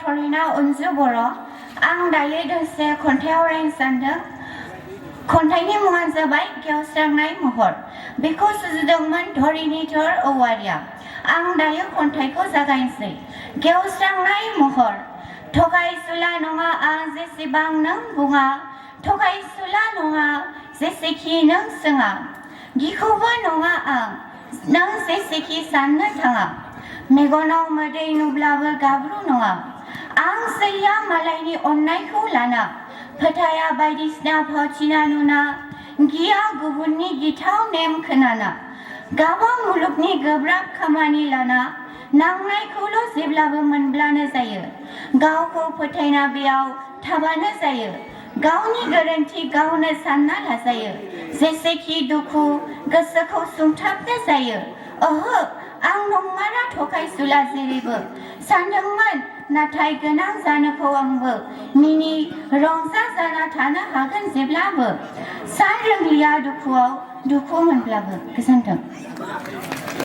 थरिना अन्जु बर' आं दायो दोंसे खन्थाइ आवरायनो सानदों। खन्थाइनि मुङानो जाबाय गेवस्रांनाय महर। बेखौ सुजुदोंमोन धरनीधर औवारिया। आं दायो खन्थाइखौ जागायनोसै। गेवस्रांनाय महर। थगायसुला नङा आं जेसेबां नों बुङा, थगायसुला नङा जेसेखि नों सोङा, गिखौबो नङा आं नों जेसेखि साननो थाङा, मेगनाव मोदै नुब्लाबो गाब्रु नङा आं सैया मालायनि अननायखौ लाना, फोथाया बायदिसिना फावथिना नुना, गिया गुबुननि गिथाव नेम खोनाना, गाबा मुलुगनि गोब्राब खामानि लाना, नांनायखौल' जेब्लाबो मोनब्लानो जायो, गावखौ फोथायना बेयाव थाबानो जायो, गावनि गोरोन्थि गावनो सानना लाजायो, जेसेखि दुखु गोसोखौ सुंथाबनो जायो। ओहो आं नंमारा थगायसुला जेरैबो सानदोंमोन, नाथाय गोनां जानोखौ आंबो मिनि रंजा जाना थानो हागोन जेब्लाबो, सान रोंलिया दुखुआव दुखु मोनब्लाबो। गोजोन्थों।